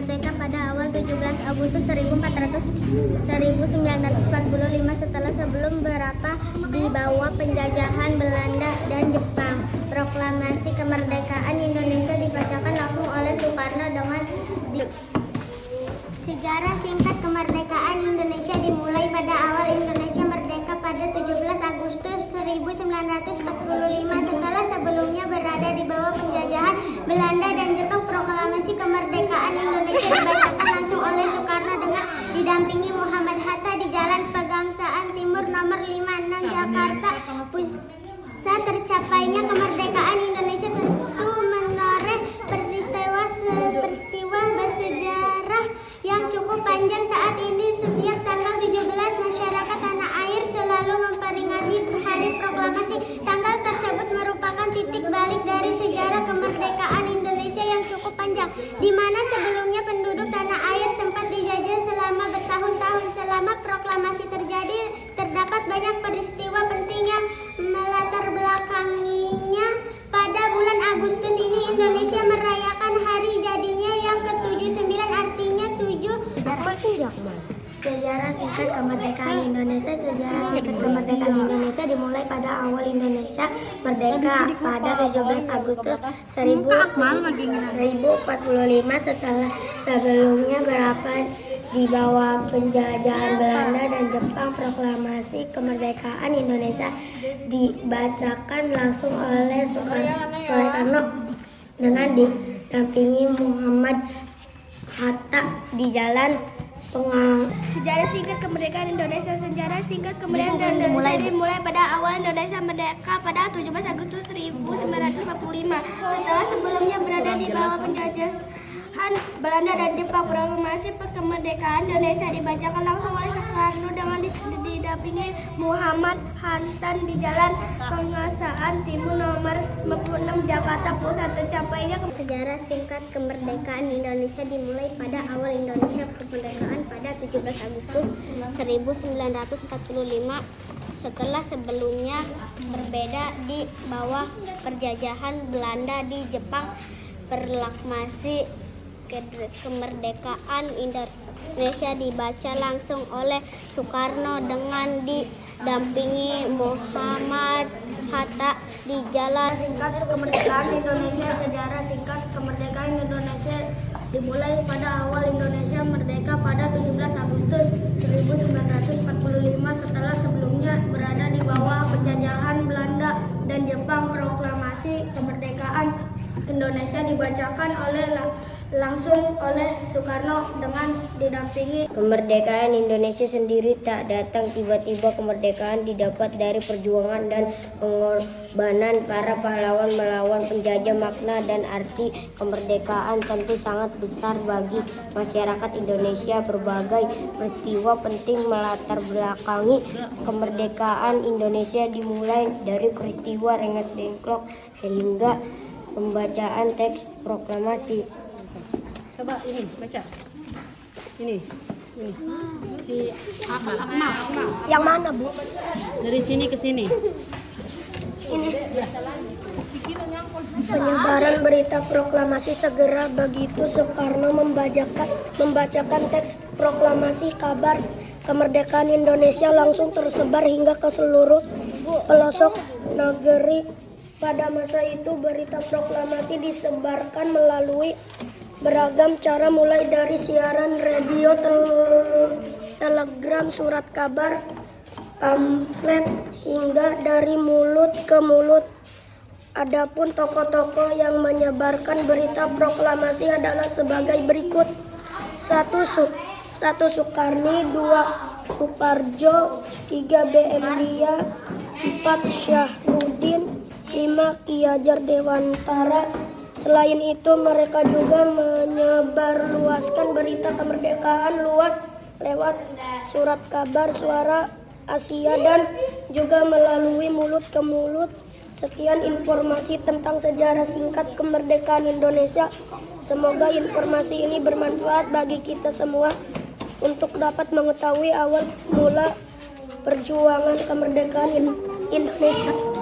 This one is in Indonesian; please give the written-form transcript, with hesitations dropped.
merdeka pada awal 17 Agustus 1945 setelah sebelum berapa di bawah penjajahan Belanda dan Jepang. Proklamasi kemerdekaan Indonesia dibacakan langsung oleh Soekarno dengan Sejarah singkat kemerdekaan Indonesia dimulai pada awal Indonesia merdeka pada 17 Agustus 1945 setelah sebelumnya berada di bawah penjajahan Belanda dan Jepang. Proklamasi kemerdekaan Indonesia dibacakan langsung oleh Soekarno dengan didampingi Muhammad Hatta di Jalan Pegangsaan Timur nomor 56 Jakarta Pusat. Tercapainya kemerdekaan Indonesia tentu menoreh peristiwa bersejarah yang cukup panjang. Saat ini setiap tanggal 17 masyarakat tanah air selalu memperingati hari proklamasi. Tanggal tersebut merupakan titik balik dari sejarah kemerdekaan Indonesia yang cukup panjang, di mana sebelumnya penduduk tanah air sempat dijajah selama bertahun-tahun. Selama proklamasi terjadi, terdapat banyak peristiwa penting yang melatar belakanginya. Pada bulan Agustus ini Indonesia merayakan hari jadinya yang ke-79, artinya 7. Sejarah singkat kemerdekaan Indonesia. Sejarah singkat kemerdekaan Indonesia dimulai pada awal Indonesia merdeka pada 17 Agustus 1945 setelah sebelumnya berapa di bawah penjajahan Belanda dan Jepang. Proklamasi kemerdekaan Indonesia dibacakan langsung oleh Soekarno dengan didampingi Muhammad Hatta di Jalan Sejarah singkat kemerdekaan Indonesia. Sejarah singkat kemerdekaan Indonesia dimulai pada awal Indonesia merdeka pada 17 Agustus 1945 setelah sebelumnya berada di bawah penjajahan Belanda dan Jepang. Proklamasi kemerdekaan Indonesia dibacakan langsung oleh Soekarno dengan didampingi Muhammad Hatta di Jalan Pegangsaan Timur nomor 56 Jakarta Pusat. Tercapainya sejarah singkat kemerdekaan Indonesia dimulai pada awal Indonesia kemerdekaan pada 17 Agustus 1945 setelah sebelumnya berbeda di bawah penjajahan Belanda di Jepang. Proklamasi kemerdekaan Indonesia dibaca langsung oleh Soekarno dengan didampingi Muhammad Hatta di Jalan singkat kemerdekaan Indonesia. Sejarah singkat kemerdekaan Indonesia dimulai pada awal Indonesia merdeka pada 17 Agustus 1945 setelah sebelumnya berada di bawah penjajahan Belanda dan Jepang. Proklamasi kemerdekaan Indonesia dibacakan langsung oleh Soekarno dengan didampingi. Kemerdekaan Indonesia sendiri tak datang tiba-tiba. Kemerdekaan didapat dari perjuangan dan pengorbanan para pahlawan melawan penjajah. Makna dan arti kemerdekaan tentu sangat besar bagi masyarakat Indonesia. Berbagai peristiwa penting melatar belakangi kemerdekaan Indonesia, dimulai dari peristiwa Rengas Dengklok hingga pembacaan teks proklamasi. Coba ini baca. Ini. Si Akmal. Yang mana, Bu? Dari sini ke sini. Ini. Ya. Penyebaran berita proklamasi segera begitu Soekarno membacakan teks proklamasi. Kabar kemerdekaan Indonesia langsung tersebar hingga ke seluruh pelosok negeri. Pada masa itu berita proklamasi disebarkan melalui beragam cara, mulai dari siaran radio, telegram, surat kabar, pamflet, hingga dari mulut ke mulut. Adapun tokoh-tokoh yang menyebarkan berita proklamasi adalah sebagai berikut: 1 Soekarni, 2 Suparjo, 3 BM Dia, 4 Syahruddin, 5 Ki Hajar Dewantara. Selain itu mereka juga menyebarluaskan berita kemerdekaan lewat surat kabar, suara Asia, dan juga melalui mulut ke mulut. Sekian informasi tentang sejarah singkat kemerdekaan Indonesia. Semoga informasi ini bermanfaat bagi kita semua untuk dapat mengetahui awal mula perjuangan kemerdekaan Indonesia.